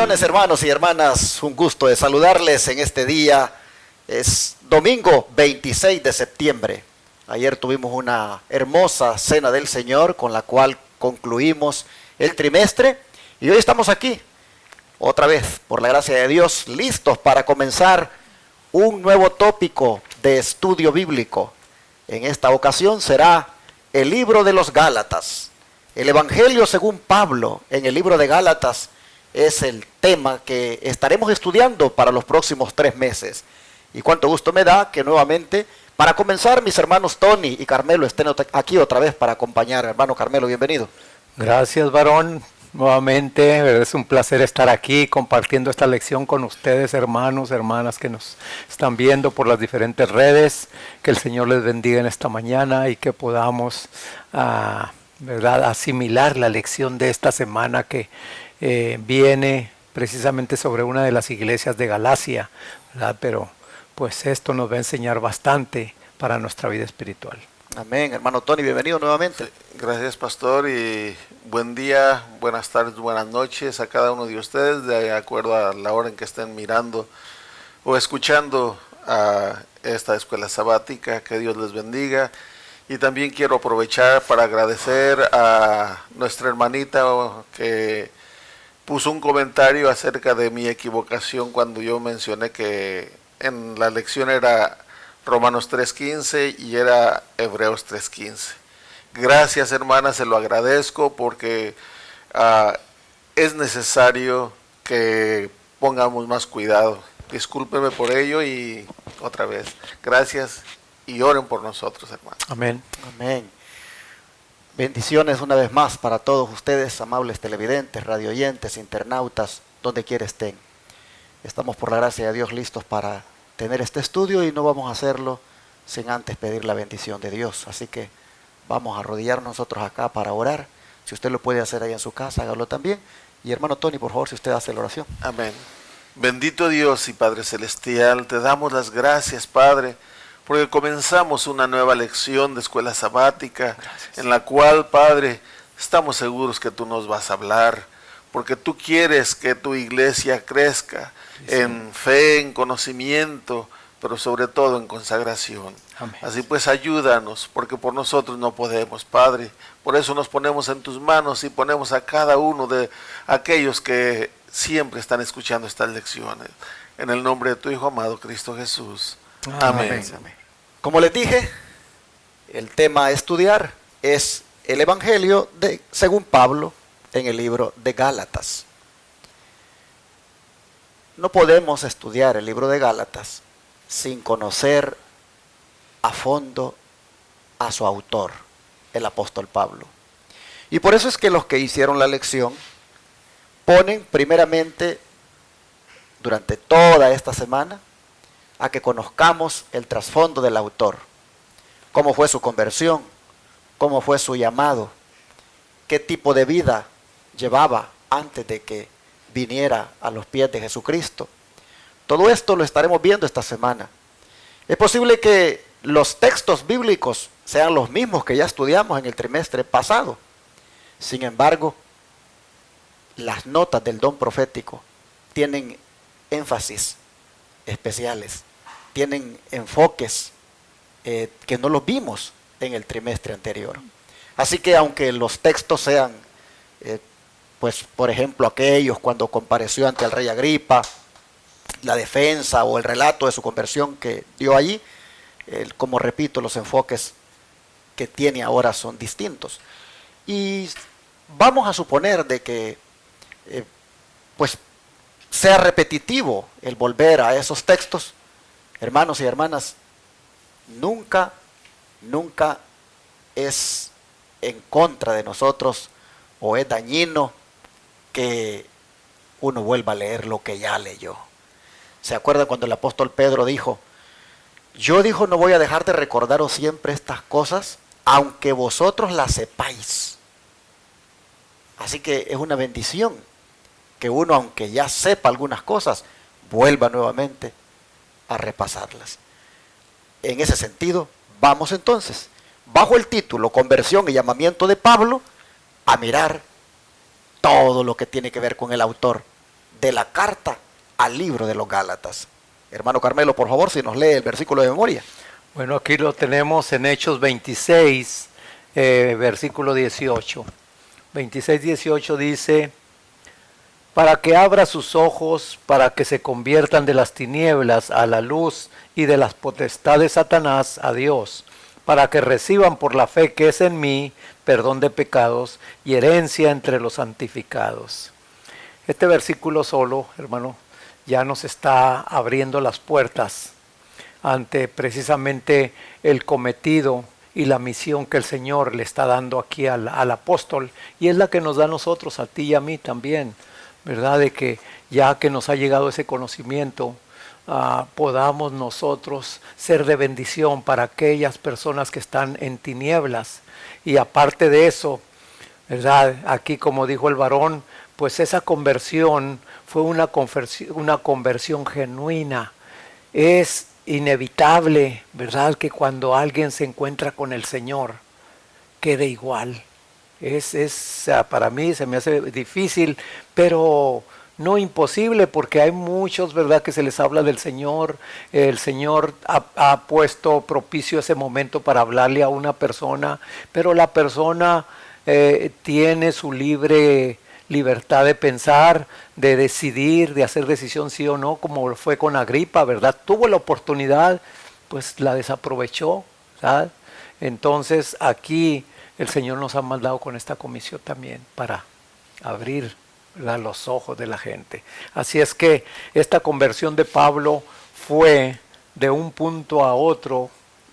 Bendiciones, hermanos y hermanas, un gusto de saludarles en este día. Es domingo 26 de septiembre. Ayer tuvimos una hermosa cena del Señor con la cual concluimos el trimestre y hoy estamos aquí, otra vez, por la gracia de Dios, listos para comenzar un nuevo tópico de estudio bíblico. En esta ocasión será el libro de los Gálatas. El Evangelio según Pablo en el libro de Gálatas es el tema que estaremos estudiando para los próximos 3 meses. Y cuánto gusto me da que nuevamente, para comenzar, mis hermanos Tony y Carmelo estén aquí otra vez para acompañar. Hermano Carmelo, bienvenido. Gracias, varón. Nuevamente, es un placer estar aquí compartiendo esta lección con ustedes, hermanos, hermanas que nos están viendo por las diferentes redes. Que el Señor les bendiga en esta mañana y que podamos asimilar la lección de esta semana que viene precisamente sobre una de las iglesias de Galacia, ¿verdad? Pero pues esto nos va a enseñar bastante para nuestra vida espiritual. Amén. Hermano Tony, bienvenido nuevamente. Sí, gracias, pastor, y buen día, buenas tardes, buenas noches a cada uno de ustedes, de acuerdo a la hora en que estén mirando o escuchando a esta escuela sabática. Que Dios les bendiga. Y también quiero aprovechar para agradecer a nuestra hermanita que puso un comentario acerca de mi equivocación cuando yo mencioné que en la lección era Romanos 3:15 y era Hebreos 3:15. Gracias, hermana, se lo agradezco porque es necesario que pongamos más cuidado. Discúlpeme por ello y otra vez, gracias y oren por nosotros, hermano. Amén. Amén. Bendiciones una vez más para todos ustedes, amables televidentes, radioyentes, internautas, donde quiera estén. Estamos por la gracia de Dios listos para tener este estudio y no vamos a hacerlo sin antes pedir la bendición de Dios. Así que vamos a arrodillar nosotros acá para orar. Si usted lo puede hacer ahí en su casa, hágalo también. Y hermano Tony, por favor, si usted hace la oración. Amén. Bendito Dios y Padre Celestial, te damos las gracias, Padre, porque comenzamos una nueva lección de escuela sabática. Gracias. En la cual, Padre, estamos seguros que tú nos vas a hablar, porque tú quieres que tu iglesia crezca en fe, en conocimiento, pero sobre todo en consagración. Amén. Así pues, ayúdanos, porque por nosotros no podemos, Padre. Por eso nos ponemos en tus manos y ponemos a cada uno de aquellos que siempre están escuchando estas lecciones. En el nombre de tu Hijo amado, Cristo Jesús. Amén. Amén. Como les dije, el tema a estudiar es el Evangelio según Pablo en el libro de Gálatas. No podemos estudiar el libro de Gálatas sin conocer a fondo a su autor, el apóstol Pablo. Y por eso es que los que hicieron la lección ponen primeramente durante toda esta semana a que conozcamos el trasfondo del autor, cómo fue su conversión, cómo fue su llamado, qué tipo de vida llevaba antes de que viniera a los pies de Jesucristo. Todo esto lo estaremos viendo esta semana. Es posible que los textos bíblicos sean los mismos que ya estudiamos en el trimestre pasado. Sin embargo, las notas del don profético tienen énfasis especiales, tienen enfoques que no los vimos en el trimestre anterior. Así que aunque los textos sean, pues por ejemplo aquellos cuando compareció ante el rey Agripa, la defensa o el relato de su conversión que dio allí, como repito, los enfoques que tiene ahora son distintos. Y vamos a suponer de que pues sea repetitivo el volver a esos textos. Hermanos y hermanas, nunca es en contra de nosotros o es dañino que uno vuelva a leer lo que ya leyó. ¿Se acuerdan cuando el apóstol Pedro dijo, yo no voy a dejar de recordaros siempre estas cosas, aunque vosotros las sepáis? Así que es una bendición que uno, aunque ya sepa algunas cosas, vuelva nuevamente a repasarlas. En ese sentido, vamos entonces, bajo el título Conversión y llamamiento de Pablo, a mirar todo lo que tiene que ver con el autor de la carta al libro de los Gálatas. Hermano Carmelo, por favor, si nos lee el versículo de memoria. Bueno, aquí lo tenemos en Hechos 26, versículo 18. 26, 18 dice: para que abra sus ojos, para que se conviertan de las tinieblas a la luz y de las potestades de Satanás a Dios, para que reciban por la fe que es en mí perdón de pecados y herencia entre los santificados. Este versículo solo, hermano, ya nos está abriendo las puertas ante precisamente el cometido y la misión que el Señor le está dando aquí al apóstol, y es la que nos da a nosotros, a ti y a mí también, ¿verdad? De que ya que nos ha llegado ese conocimiento, podamos nosotros ser de bendición para aquellas personas que están en tinieblas. Y aparte de eso, ¿verdad? Aquí, como dijo el varón, pues esa conversión fue una conversión genuina. Es inevitable, ¿verdad?, que cuando alguien se encuentra con el Señor, quede igual. Para mí se me hace difícil, pero no imposible, porque hay muchos, ¿verdad?, que se les habla del Señor. El Señor ha puesto propicio ese momento para hablarle a una persona, pero la persona tiene su libertad de pensar, de decidir, de hacer decisión sí o no, como fue con Agripa, ¿verdad? Tuvo la oportunidad, pues la desaprovechó, ¿sabes? Entonces aquí el Señor nos ha mandado con esta comisión también para abrir, ¿verdad?, los ojos de la gente. Así es que esta conversión de Pablo fue de un punto a otro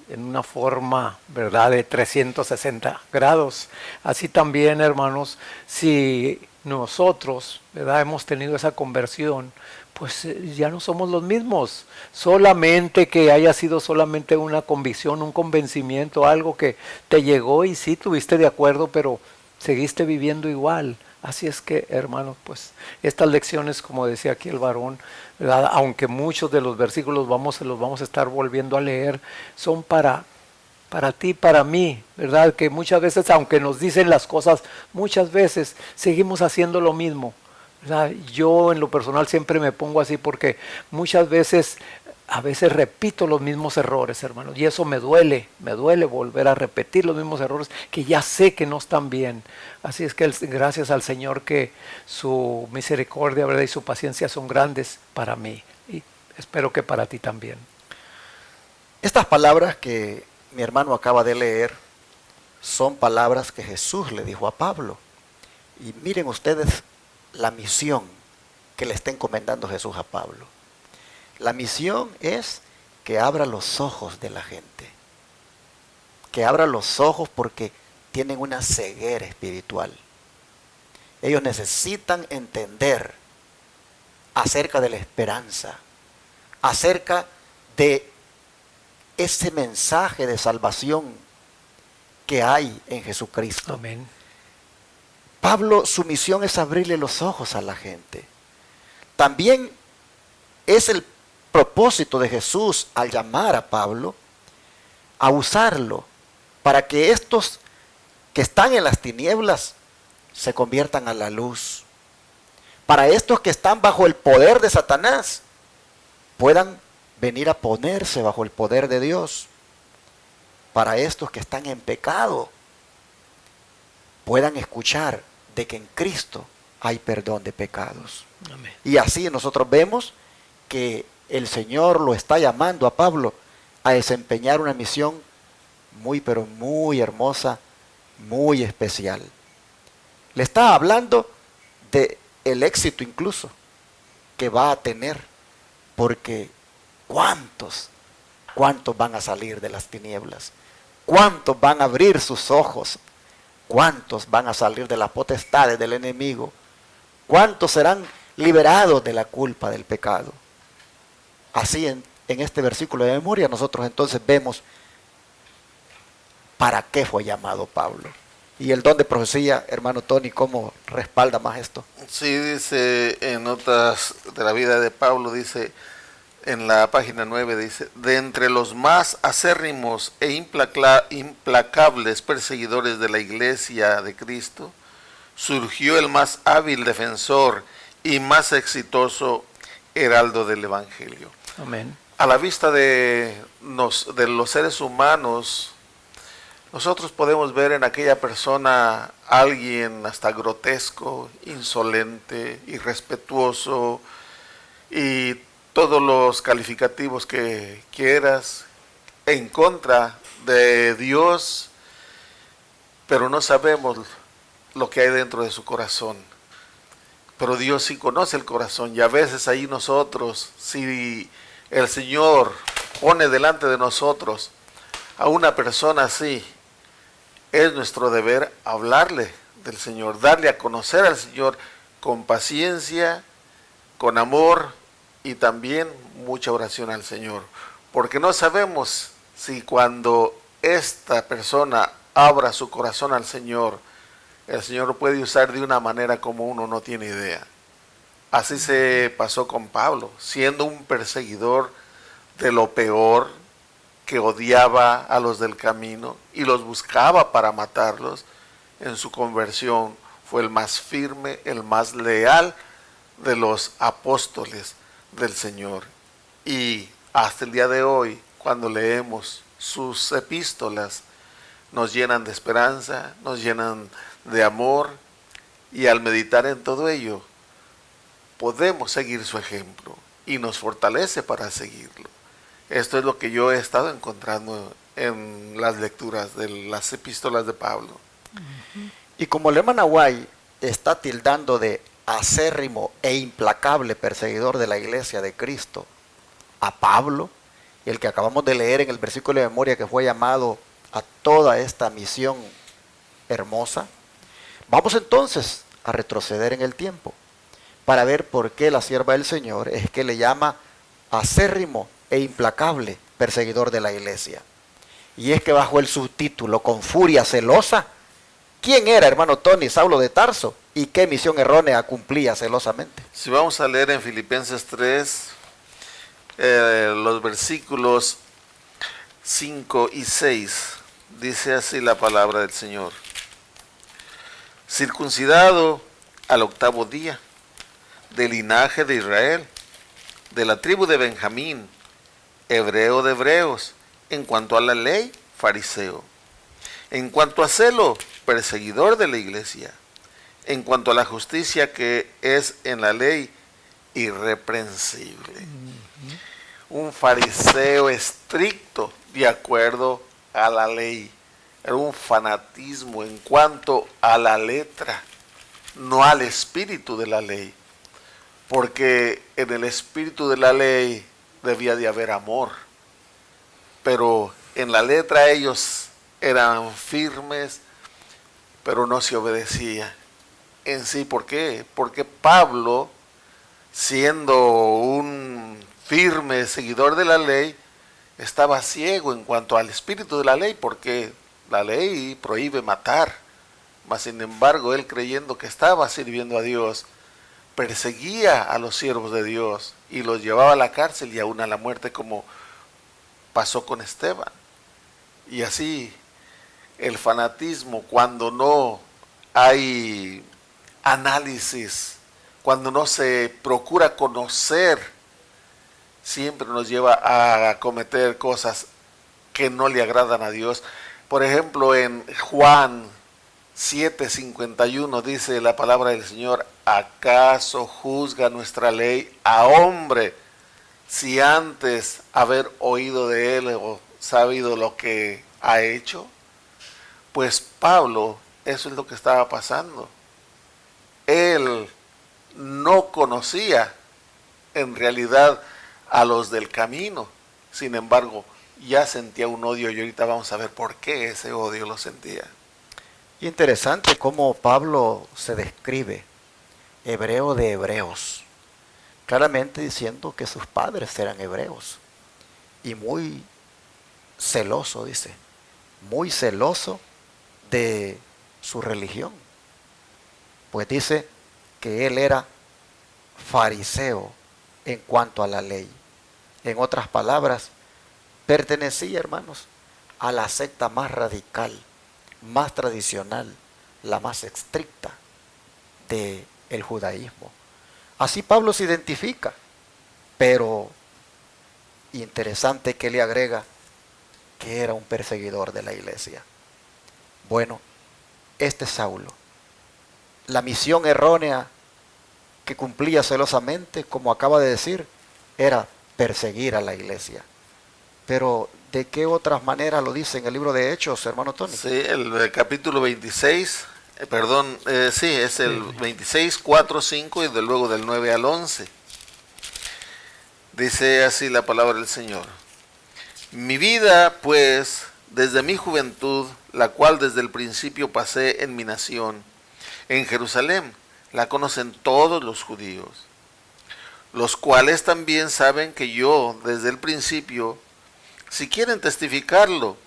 en una forma, ¿verdad?, de 360 grados. Así también, hermanos, si nosotros, ¿verdad?, hemos tenido esa conversión, pues ya no somos los mismos. Solamente que haya sido solamente una convicción, un convencimiento, algo que te llegó y sí tuviste de acuerdo, pero seguiste viviendo igual. Así es que, hermanos, pues estas lecciones, como decía aquí el varón, ¿verdad?, aunque muchos de los versículos los vamos a estar volviendo a leer, son para ti, para mí, ¿verdad? Que muchas veces, aunque nos dicen las cosas, muchas veces seguimos haciendo lo mismo, ¿verdad? Yo en lo personal siempre me pongo así porque muchas veces, a veces repito los mismos errores, hermanos, y eso me duele volver a repetir los mismos errores que ya sé que no están bien. Así es que gracias al Señor que su misericordia, ¿verdad?, y su paciencia son grandes para mí, y espero que para ti también. Estas palabras que mi hermano acaba de leer son palabras que Jesús le dijo a Pablo. Y miren ustedes la misión que le está encomendando Jesús a Pablo. La misión es que abra los ojos de la gente. Que abra los ojos porque tienen una ceguera espiritual. Ellos necesitan entender acerca de la esperanza, acerca de ese mensaje de salvación que hay en Jesucristo. Amén. Pablo, su misión es abrirle los ojos a la gente. También es el propósito de Jesús al llamar a Pablo a usarlo para que estos que están en las tinieblas se conviertan a la luz. Para estos que están bajo el poder de Satanás puedan venir a ponerse bajo el poder de Dios. Para estos que están en pecado puedan escuchar de que en Cristo hay perdón de pecados. Amén. Y así nosotros vemos que el Señor lo está llamando a Pablo a desempeñar una misión muy, pero muy hermosa, muy especial. Le está hablando de el éxito incluso que va a tener, porque ¿cuántos van a salir de las tinieblas? ¿Cuántos van a abrir sus ojos? ¿Cuántos van a salir de las potestades del enemigo? ¿Cuántos serán liberados de la culpa del pecado? Así en este versículo de memoria nosotros entonces vemos para qué fue llamado Pablo. Y el don de profecía, hermano Tony, ¿cómo respalda más esto? Sí, dice en notas de la vida de Pablo, dice en la página 9, dice: de entre los más acérrimos e implacables perseguidores de la iglesia de Cristo, surgió el más hábil defensor y más exitoso heraldo del Evangelio. Amén. A la vista de los seres humanos, nosotros podemos ver en aquella persona alguien hasta grotesco, insolente, irrespetuoso y todos los calificativos que quieras en contra de Dios, pero no sabemos lo que hay dentro de su corazón. Pero Dios sí conoce el corazón, y a veces ahí nosotros, si el Señor pone delante de nosotros a una persona así, es nuestro deber hablarle del Señor, darle a conocer al Señor con paciencia, con amor y también mucha oración al Señor. Porque no sabemos si cuando esta persona abra su corazón al Señor, el Señor lo puede usar de una manera como uno no tiene idea. Así se pasó con Pablo, siendo un perseguidor de lo peor, que odiaba a los del camino y los buscaba para matarlos. En su conversión fue el más firme, el más leal de los apóstoles del Señor. Y hasta el día de hoy, cuando leemos sus epístolas, nos llenan de esperanza, nos llenan de amor, y al meditar en todo ello, podemos seguir su ejemplo y nos fortalece para seguirlo. Esto es lo que yo he estado encontrando en las lecturas de las epístolas de Pablo. Y como el hermano Aguay está tildando de acérrimo e implacable perseguidor de la iglesia de Cristo a Pablo, el que acabamos de leer en el versículo de memoria, que fue llamado a toda esta misión hermosa, vamos entonces a retroceder en el tiempo para ver por qué la sierva del Señor es que le llama acérrimo e implacable perseguidor de la iglesia. Y es que bajo el subtítulo con furia celosa, ¿quién era, hermano Tony, Saulo de Tarso? ¿Y qué misión errónea cumplía celosamente? Si vamos a leer en Filipenses 3, los versículos 5 y 6, dice así la palabra del Señor. Circuncidado al 8º día, del linaje de Israel, de la tribu de Benjamín, hebreo de hebreos, en cuanto a la ley, fariseo, en cuanto a celo, perseguidor de la iglesia, en cuanto a la justicia que es en la ley, irreprensible. Un fariseo estricto de acuerdo a la ley. Era un fanatismo en cuanto a la letra, no al espíritu de la ley. Porque en el espíritu de la ley debía de haber amor. Pero en la letra ellos eran firmes, pero no se obedecía. En sí, ¿por qué? Porque Pablo, siendo un firme seguidor de la ley, estaba ciego en cuanto al espíritu de la ley, porque la ley prohíbe matar. Mas sin embargo, él, creyendo que estaba sirviendo a Dios, perseguía a los siervos de Dios y los llevaba a la cárcel y aún a la muerte, como pasó con Esteban. Y así el fanatismo, cuando no hay análisis, cuando no se procura conocer, siempre nos lleva a cometer cosas que no le agradan a Dios. Por ejemplo, en Juan 7:51 dice la palabra del Señor: ¿acaso juzga nuestra ley a hombre, si antes haber oído de él o sabido lo que ha hecho? Pues Pablo, eso es lo que estaba pasando. Él no conocía en realidad a los del camino, sin embargo ya sentía un odio, y ahorita vamos a ver por qué ese odio lo sentía. Interesante cómo Pablo se describe, hebreo de hebreos, claramente diciendo que sus padres eran hebreos, y muy celoso, dice, muy celoso de su religión, pues dice que él era fariseo en cuanto a la ley. En otras palabras, pertenecía, hermanos, a la secta más radical, más tradicional, la más estricta del judaísmo. Así Pablo se identifica, pero interesante que le agrega que era un perseguidor de la iglesia. Bueno, este Saulo, la misión errónea que cumplía celosamente, como acaba de decir, era perseguir a la iglesia. Pero, ¿de qué otras maneras lo dice en el libro de Hechos, hermano Tony? Sí, el capítulo 26, sí, es el 26, 4, 5 y luego del 9 al 11. Dice así la palabra del Señor. Mi vida, pues, desde mi juventud, la cual desde el principio pasé en mi nación, en Jerusalén, la conocen todos los judíos, los cuales también saben que yo, desde el principio, si quieren testificarlo,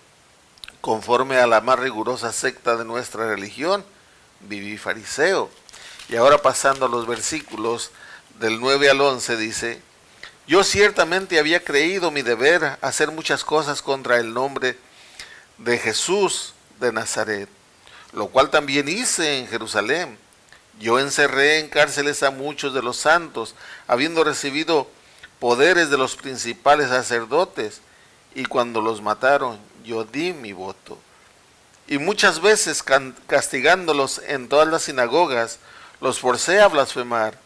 conforme a la más rigurosa secta de nuestra religión, viví fariseo. Y ahora pasando a los versículos del 9 al 11 dice, yo ciertamente había creído mi deber hacer muchas cosas contra el nombre de Jesús de Nazaret, lo cual también hice en Jerusalén. Yo encerré en cárceles a muchos de los santos, habiendo recibido poderes de los principales sacerdotes, y cuando los mataron, yo di mi voto. Y muchas veces castigándolos en todas las sinagogas, los forcé a blasfemar,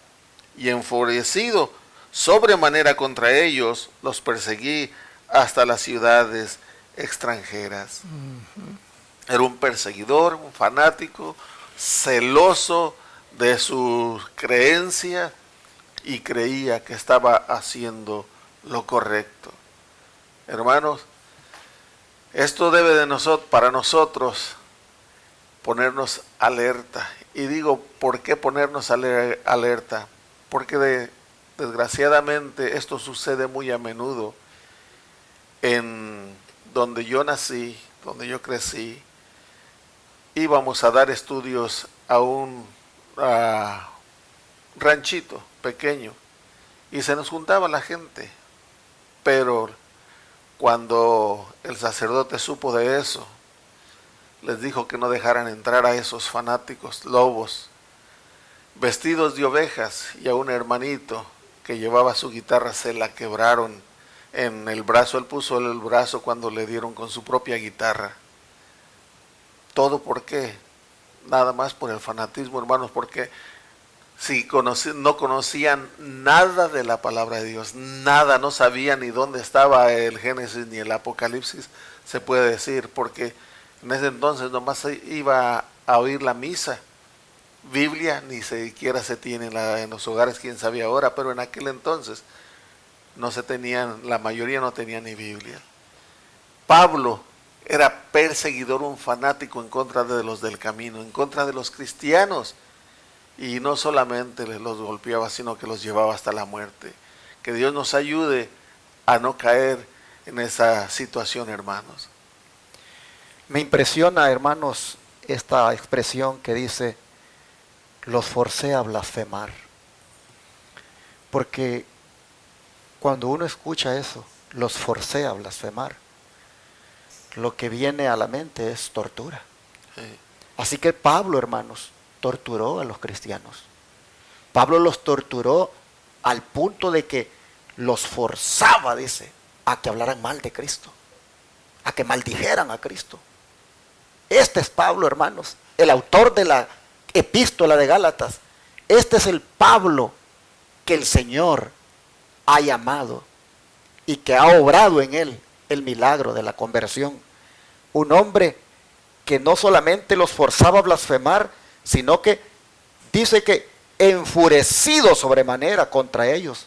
y enfurecido sobremanera contra ellos, los perseguí hasta las ciudades extranjeras. Era un perseguidor, un fanático, celoso de su creencia y creía que estaba haciendo lo correcto. Hermanos, esto debe de para nosotros ponernos alerta. Y digo, ¿por qué ponernos alerta? Porque desgraciadamente esto sucede muy a menudo en donde yo nací, donde yo crecí. Íbamos a dar estudios a un ranchito pequeño y se nos juntaba la gente, pero cuando el sacerdote supo de eso, les dijo que no dejaran entrar a esos fanáticos lobos vestidos de ovejas, y a un hermanito que llevaba su guitarra se la quebraron en el brazo. Él puso el brazo cuando le dieron con su propia guitarra. ¿Todo por qué? Nada más por el fanatismo, hermanos, porque si no conocían nada de la palabra de Dios, nada, no sabían ni dónde estaba el Génesis ni el Apocalipsis, se puede decir, porque en ese entonces nomás iba a oír la misa. Biblia ni siquiera se tiene en los hogares, quién sabe ahora, pero en aquel entonces no se tenían, la mayoría no tenía ni Biblia. Pablo era perseguidor, un fanático en contra de los del camino, en contra de los cristianos, y no solamente los golpeaba, sino que los llevaba hasta la muerte. Que Dios nos ayude a no caer en esa situación, hermanos. Me impresiona, hermanos, esta expresión que dice, los forcé a blasfemar. Porque cuando uno escucha eso, los forcé a blasfemar, lo que viene a la mente es tortura. Sí. Así que Pablo, hermanos, torturó a los cristianos. Pablo los torturó al punto de que los forzaba, dice, a que hablaran mal de Cristo, a que maldijeran a Cristo. Este es Pablo, hermanos, el autor de la epístola de Gálatas. Este es el Pablo que el Señor ha llamado y que ha obrado en él el milagro de la conversión. Un hombre que no solamente los forzaba a blasfemar, sino que dice que enfurecido sobremanera contra ellos,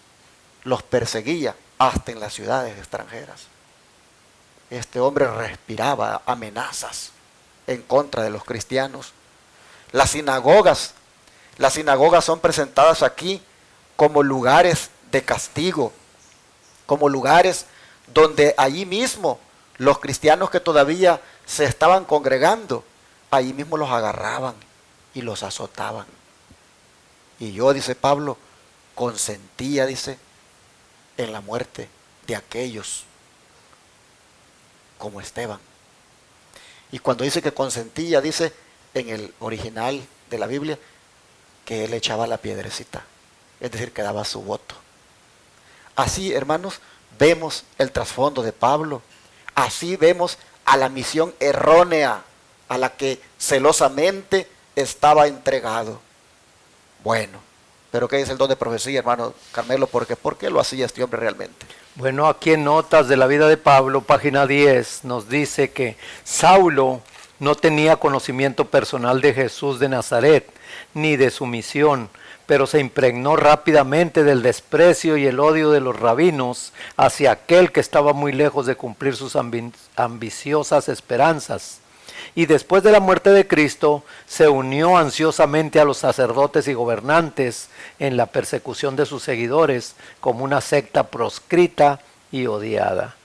los perseguía hasta en las ciudades extranjeras. Este hombre respiraba amenazas en contra de los cristianos. Las sinagogas son presentadas aquí como lugares de castigo, como lugares donde allí mismo los cristianos que todavía se estaban congregando, allí mismo los agarraban y los azotaban. Y yo, dice Pablo, consentía, dice, en la muerte de aquellos como Esteban. Y cuando dice que consentía, dice en el original de la Biblia, que él echaba la piedrecita. es decir, que daba su voto. Así, hermanos, vemos el trasfondo de Pablo. Así vemos a la misión errónea a la que celosamente estaba entregado. Bueno, pero ¿qué dice el don de profecía, hermano Carmelo? ¿Por qué lo hacía este hombre realmente? Bueno, aquí en Notas de la vida de Pablo, página 10, nos dice que Saulo no tenía conocimiento personal de Jesús de Nazaret, ni de su misión, pero se impregnó rápidamente del desprecio y el odio de los rabinos hacia aquel que estaba muy lejos de cumplir sus ambiciosas esperanzas. Y después de la muerte de Cristo, se unió ansiosamente a los sacerdotes y gobernantes en la persecución de sus seguidores como una secta proscrita y odiada.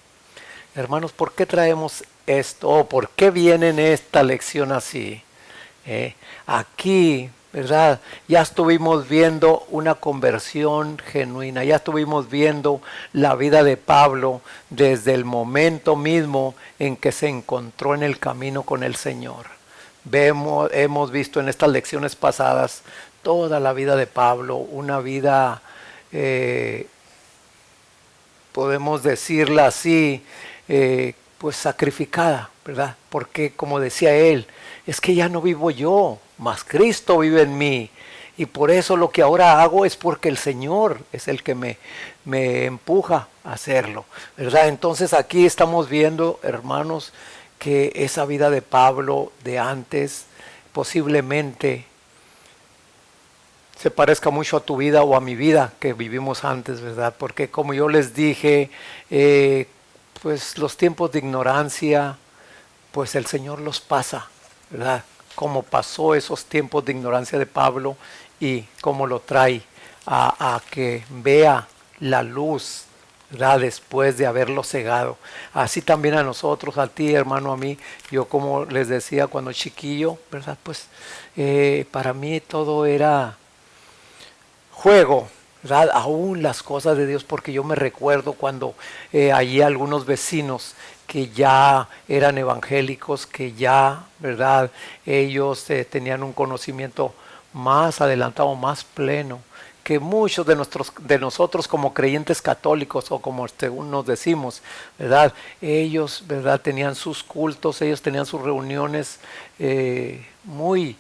Hermanos, ¿por qué traemos esto? ¿Por qué viene en esta lección así? Aquí, ¿verdad? Ya estuvimos viendo una conversión genuina, ya estuvimos viendo la vida de Pablo desde el momento mismo en que se encontró en el camino con el Señor. Hemos visto en estas lecciones pasadas toda la vida de Pablo, una vida, podemos decirla así, pues sacrificada, ¿verdad? Porque como decía él, es que ya no vivo yo, mas Cristo vive en mí. Y por eso lo que ahora hago es porque el Señor es el que me empuja a hacerlo, ¿verdad? Entonces aquí estamos viendo, hermanos, que esa vida de Pablo de antes posiblemente se parezca mucho a tu vida o a mi vida que vivimos antes, ¿verdad? Porque como yo les dije, pues los tiempos de ignorancia, pues el Señor los pasa, ¿verdad? Como pasó esos tiempos de ignorancia de Pablo y cómo lo trae a que vea la luz, ¿verdad? Después de haberlo cegado. Así también a nosotros, a ti, hermano, a mí, yo como les decía cuando chiquillo, ¿verdad? Pues para mí todo era juego, ¿verdad? Aún las cosas de Dios, porque yo me recuerdo cuando allí algunos vecinos que ya eran evangélicos, que ya, ¿verdad? Ellos tenían un conocimiento más adelantado, más pleno, que muchos de nosotros como creyentes católicos, o como según nos decimos, ¿verdad? Ellos, ¿verdad? Tenían sus cultos, ellos tenían sus reuniones muy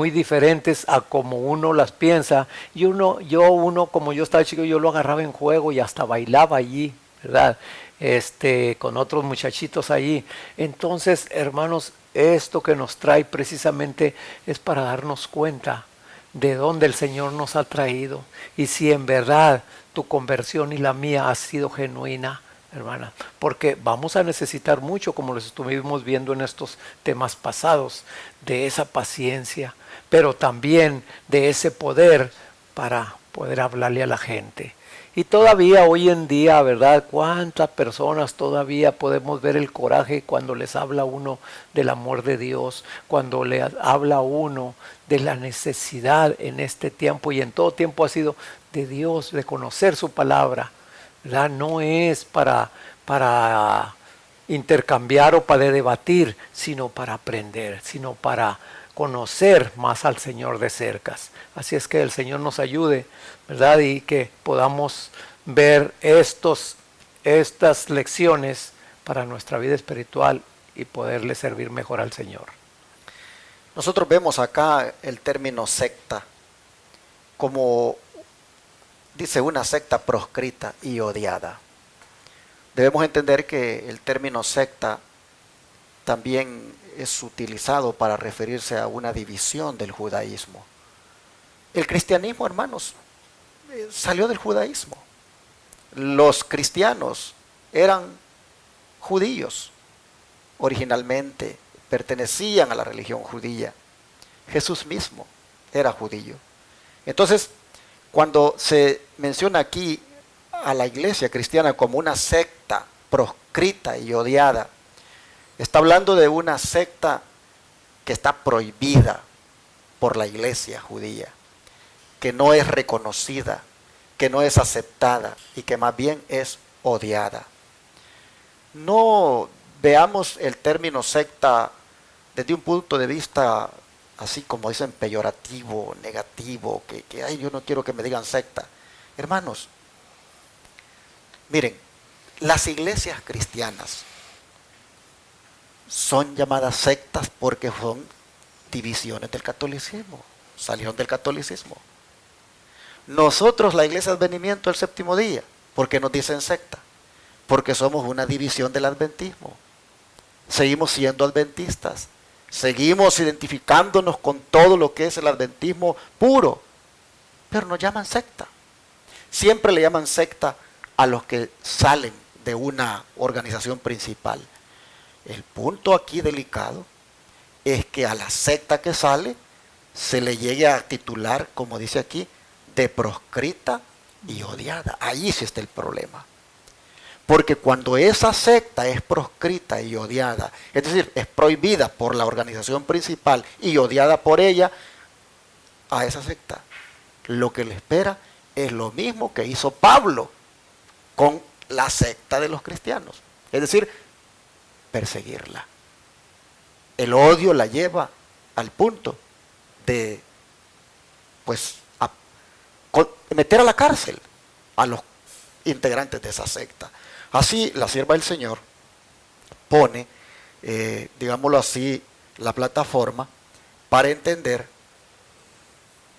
diferentes a como uno las piensa. Y uno como yo estaba chico, yo lo agarraba en juego y hasta bailaba allí, ¿verdad? Con otros muchachitos allí. Entonces, hermanos, esto que nos trae precisamente es para darnos cuenta de dónde el Señor nos ha traído y si en verdad tu conversión y la mía ha sido genuina, hermana, porque vamos a necesitar mucho, como lo estuvimos viendo en estos temas pasados, de esa paciencia, pero también de ese poder para poder hablarle a la gente. Y todavía hoy en día, ¿verdad? ¿Cuántas personas todavía podemos ver el coraje cuando les habla uno del amor de Dios, cuando le habla uno de la necesidad en este tiempo y en todo tiempo ha sido de Dios, de conocer su palabra, ¿verdad? No es para intercambiar o para debatir, sino para aprender, sino para conocer más al Señor de cercas. Así es que el Señor nos ayude, ¿verdad? Y que podamos ver estas lecciones para nuestra vida espiritual y poderle servir mejor al Señor. Nosotros vemos acá el término secta como, dice, una secta proscrita y odiada. Debemos entender que el término secta también es utilizado para referirse a una división del judaísmo. El cristianismo, hermanos, salió del judaísmo. Los cristianos eran judíos originalmente, pertenecían a la religión judía. Jesús mismo era judío. Entonces, cuando se menciona aquí a la iglesia cristiana como una secta proscrita y odiada, está hablando de una secta que está prohibida por la iglesia judía, que no es reconocida, que no es aceptada y que más bien es odiada. No veamos el término secta desde un punto de vista así como dicen peyorativo, negativo, que ay, yo no quiero que me digan secta. Hermanos, miren, las iglesias cristianas son llamadas sectas porque son divisiones del catolicismo, salieron del catolicismo. Nosotros, la iglesia Advenimiento del Séptimo Día, ¿por qué nos dicen secta? Porque somos una división del adventismo. Seguimos siendo adventistas, seguimos identificándonos con todo lo que es el adventismo puro, pero nos llaman secta. Siempre le llaman secta a los que salen de una organización principal. El punto aquí delicado es que a la secta que sale se le llegue a titular, como dice aquí, de proscrita y odiada. Ahí sí está el problema. Porque cuando esa secta es proscrita y odiada, es decir, es prohibida por la organización principal y odiada por ella, a esa secta lo que le espera es lo mismo que hizo Pablo con la secta de los cristianos. Es decir, perseguirla. El odio la lleva al punto de, pues, meter a la cárcel a los integrantes de esa secta. Así la sierva del Señor pone, digámoslo así, la plataforma para entender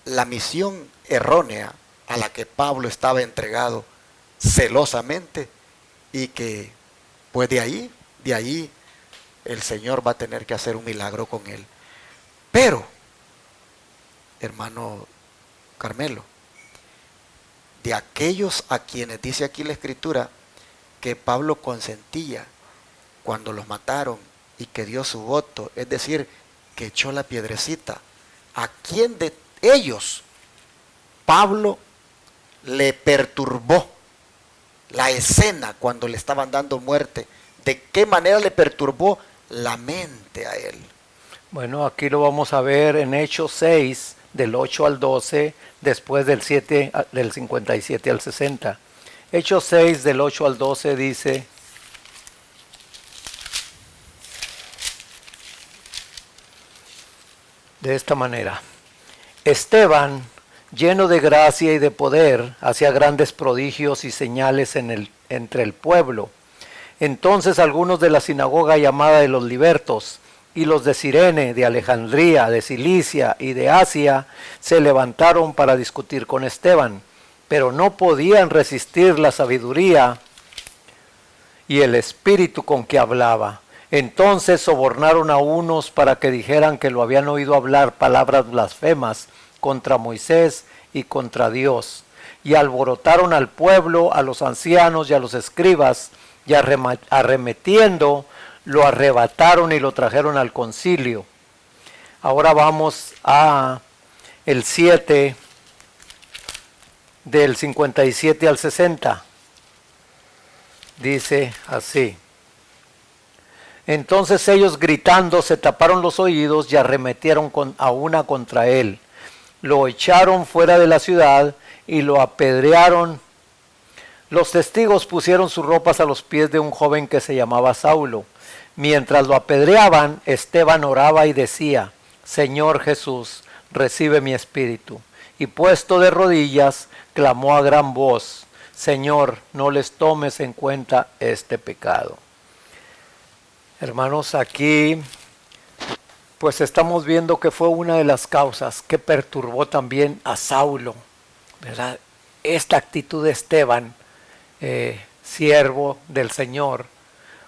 la misión errónea a la que Pablo estaba entregado celosamente y que pues de ahí el Señor va a tener que hacer un milagro con él. Pero, hermano Carmelo, de aquellos a quienes dice aquí la Escritura que Pablo consentía cuando los mataron y que dio su voto, es decir, que echó la piedrecita, ¿a quién de ellos Pablo le perturbó la escena cuando le estaban dando muerte? ¿De qué manera le perturbó la mente a él? Bueno, aquí lo vamos a ver en Hechos 6, del 8 al 12, después del 57 al 60. Hechos 6, del 8 al 12 dice: de esta manera: Esteban, lleno de gracia y de poder, hacía grandes prodigios y señales entre el pueblo. Entonces algunos de la sinagoga llamada de los libertos y los de Cirene, de Alejandría, de Cilicia y de Asia se levantaron para discutir con Esteban, pero no podían resistir la sabiduría y el espíritu con que hablaba. Entonces sobornaron a unos para que dijeran que lo habían oído hablar palabras blasfemas contra Moisés y contra Dios, y alborotaron al pueblo, a los ancianos y a los escribas, y arremetiendo, lo arrebataron y lo trajeron al concilio. Ahora vamos a el 7, del 57 al 60. Dice así: Entonces ellos gritando se taparon los oídos y arremetieron a una contra él. Lo echaron fuera de la ciudad y lo apedrearon. Los testigos pusieron sus ropas a los pies de un joven que se llamaba Saulo. Mientras lo apedreaban, Esteban oraba y decía: Señor Jesús, recibe mi espíritu. Y puesto de rodillas, clamó a gran voz: Señor, no les tomes en cuenta este pecado. Hermanos, aquí pues estamos viendo que fue una de las causas que perturbó también a Saulo, ¿verdad? Esta actitud de Esteban, siervo del Señor,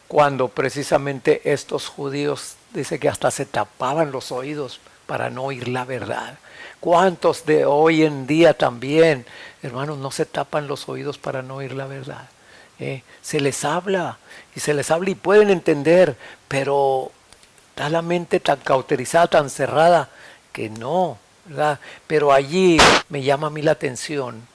cuando precisamente estos judíos, dice que hasta se tapaban los oídos para no oír la verdad. ¿Cuántos de hoy en día también, hermanos, no se tapan los oídos para no oír la verdad? Se les habla y pueden entender, pero está la mente tan cauterizada, tan cerrada, que no, ¿verdad? Pero allí me llama a mí la atención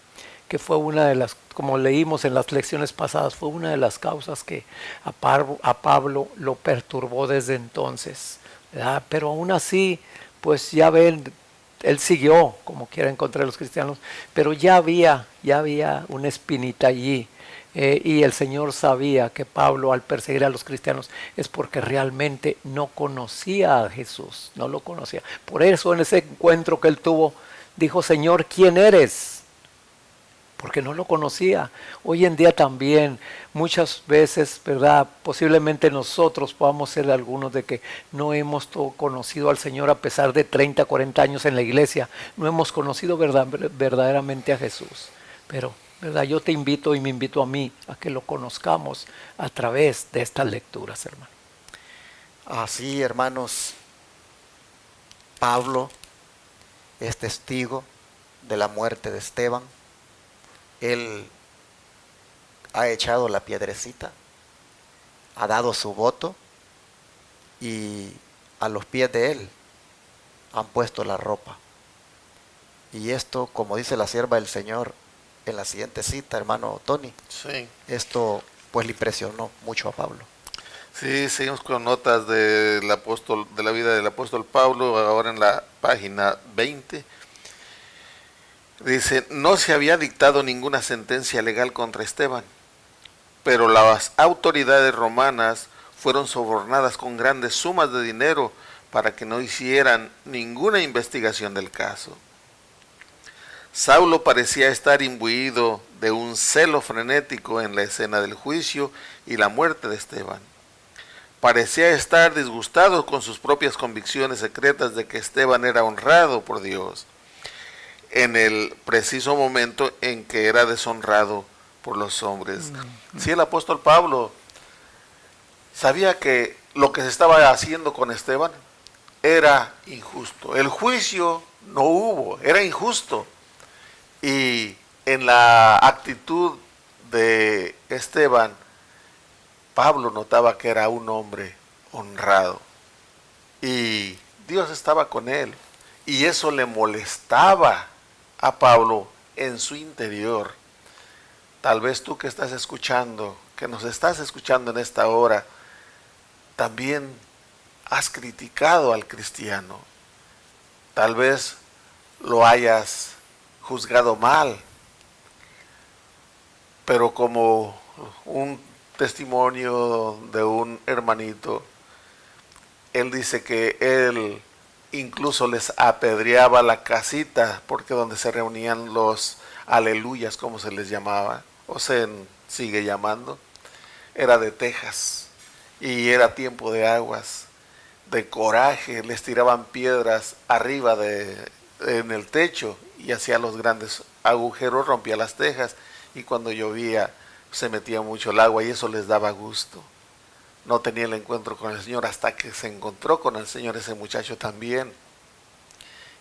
que fue una de las, como leímos en las lecciones pasadas, fue una de las causas que a Pablo lo perturbó desde entonces, ¿verdad? Pero aún así, pues ya ven, él siguió como quiera en contra de los cristianos, pero ya había una espinita allí. Y el Señor sabía que Pablo, al perseguir a los cristianos, es porque realmente no conocía a Jesús, no lo conocía. Por eso en ese encuentro que él tuvo, dijo: Señor, ¿quién eres? porque no lo conocía. Hoy en día también, muchas veces, ¿verdad? Posiblemente nosotros podamos ser algunos de que no hemos conocido al Señor a pesar de 30, 40 años en la iglesia. No hemos conocido verdaderamente a Jesús. Pero, ¿verdad? Yo te invito y me invito a mí a que lo conozcamos a través de estas lecturas, hermano. Así, hermanos, Pablo es testigo de la muerte de Esteban. Él ha echado la piedrecita, ha dado su voto y a los pies de él han puesto la ropa. Y esto, como dice la sierva del Señor en la siguiente cita, hermano Tony, Sí. esto pues le impresionó mucho a Pablo. Sí, seguimos con notas del apóstol, de la vida del apóstol Pablo, ahora en la página 20. Dice, no se había dictado ninguna sentencia legal contra Esteban, pero las autoridades romanas fueron sobornadas con grandes sumas de dinero para que no hicieran ninguna investigación del caso. Saulo parecía estar imbuido de un celo frenético en la escena del juicio y la muerte de Esteban. Parecía estar disgustado con sus propias convicciones secretas de que Esteban era honrado por Dios, en el preciso momento en que era deshonrado por los hombres. Sí, el apóstol Pablo sabía que lo que se estaba haciendo con Esteban era injusto. El juicio no hubo, era injusto. Y en la actitud de Esteban, Pablo notaba que era un hombre honrado. Y Dios estaba con él. Y eso le molestaba a Pablo en su interior. Tal vez tú que estás escuchando, que nos estás escuchando en esta hora, también has criticado al cristiano. Tal vez lo hayas juzgado mal. Pero como un testimonio de un hermanito, él dice que él incluso les apedreaba la casita, porque donde se reunían los aleluyas, como se les llamaba, o se sigue llamando, era de tejas, y era tiempo de aguas, de coraje, les tiraban piedras arriba en el techo, y hacía los grandes agujeros, rompía las tejas, y cuando llovía se metía mucho el agua, y eso les daba gusto. No tenía el encuentro con el Señor hasta que se encontró con el Señor ese muchacho también.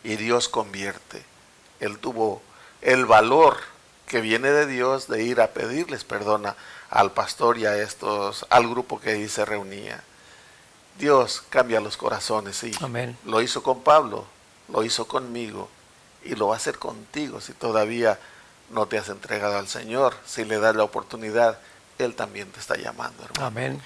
Y Dios convierte. Él tuvo el valor que viene de Dios de ir a pedirles perdón al pastor y al grupo que ahí se reunía. Dios cambia los corazones, y Amén. lo hizo con Pablo, lo hizo conmigo y lo va a hacer contigo si todavía no te has entregado al Señor. Si le das la oportunidad, Él también te está llamando, hermano. Amén.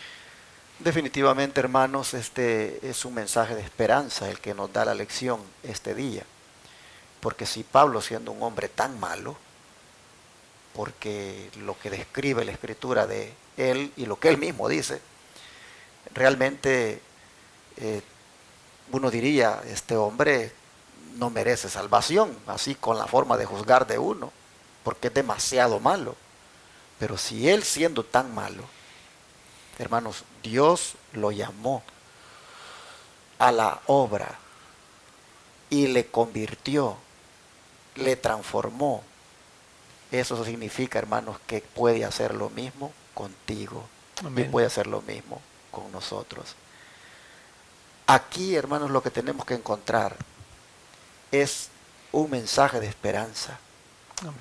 Definitivamente, hermanos, este es un mensaje de esperanza el que nos da la lección este día. Porque si Pablo, siendo un hombre tan malo, porque lo que describe la escritura de él y lo que él mismo dice, realmente uno diría, este hombre no merece salvación, así con la forma de juzgar de uno, porque es demasiado malo. Pero si él, siendo tan malo, hermanos, Dios lo llamó a la obra y le convirtió, le transformó. Eso significa, hermanos, que puede hacer lo mismo contigo. Amén. Y puede hacer lo mismo con nosotros. Aquí, hermanos, lo que tenemos que encontrar es un mensaje de esperanza. Amén.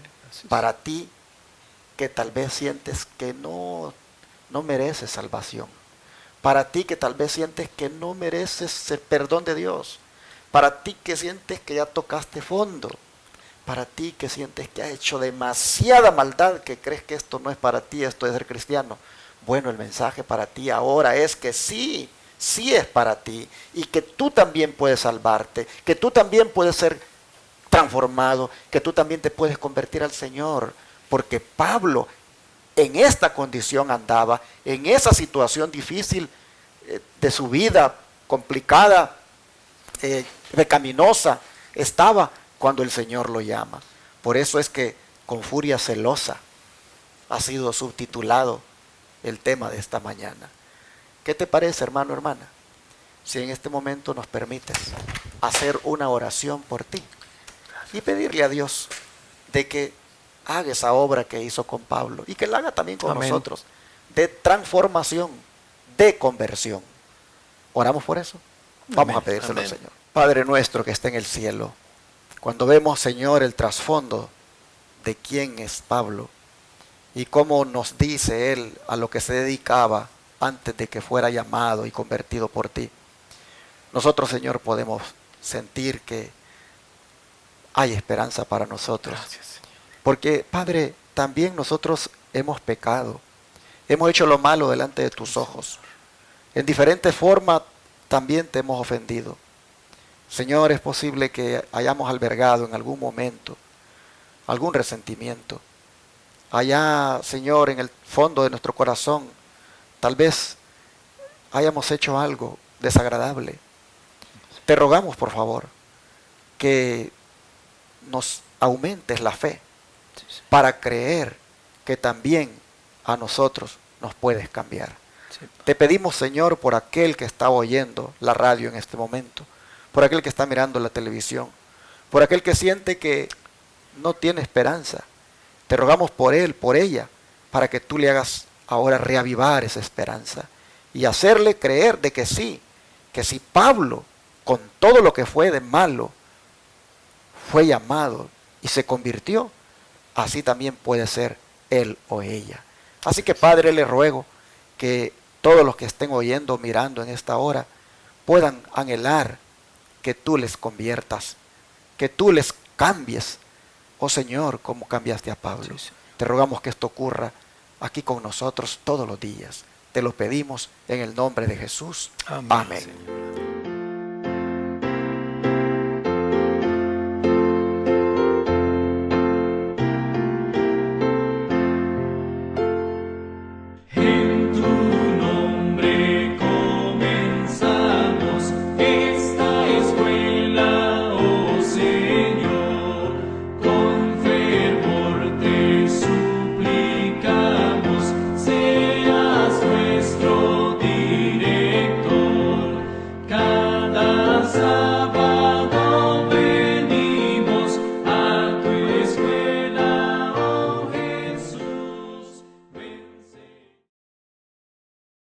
Para ti que tal vez sientes que no mereces salvación. Para ti que tal vez sientes que no mereces el perdón de Dios. Para ti que sientes que ya tocaste fondo. Para ti que sientes que has hecho demasiada maldad, que crees que esto no es para ti, esto es ser cristiano. Bueno, el mensaje para ti ahora es que sí es para ti, y que tú también puedes salvarte, que tú también puedes ser transformado, que tú también te puedes convertir al Señor, porque Pablo en esta condición andaba, en esa situación difícil de su vida, complicada, pecaminosa, estaba cuando el Señor lo llama. Por eso es que con furia celosa ha sido subtitulado el tema de esta mañana. ¿Qué te parece, hermano, hermana? Si en este momento nos permites hacer una oración por ti y pedirle a Dios de que haga esa obra que hizo con Pablo y que la haga también con nosotros, de transformación, de conversión. ¿Oramos por eso? Vamos a pedírselo al Señor. Padre nuestro que está en el cielo, cuando vemos, Señor, el trasfondo de quién es Pablo y cómo nos dice él a lo que se dedicaba antes de que fuera llamado y convertido por ti, nosotros, Señor, podemos sentir que hay esperanza para nosotros. Gracias, Señor. Porque, Padre, también nosotros hemos pecado, hemos hecho lo malo delante de tus ojos. En diferentes formas también te hemos ofendido. Señor, es posible que hayamos albergado en algún momento algún resentimiento. Allá, Señor, en el fondo de nuestro corazón, tal vez hayamos hecho algo desagradable. Te rogamos, por favor, que nos aumentes la fe para creer que también a nosotros nos puedes cambiar. Te pedimos, Señor, por aquel que está oyendo la radio en este momento, por aquel que está mirando la televisión, por aquel que siente que no tiene esperanza. Te rogamos por él, por ella, para que tú le hagas ahora reavivar esa esperanza y hacerle creer de que sí, que si Pablo, con todo lo que fue de malo, fue llamado y se convirtió, así también puede ser él o ella. Así que, Padre, le ruego que todos los que estén oyendo, mirando en esta hora, puedan anhelar que tú les conviertas, que tú les cambies, oh Señor, como cambiaste a Pablo. Te rogamos que esto ocurra aquí con nosotros todos los días. Te lo pedimos en el nombre de Jesús. Amén. Señor.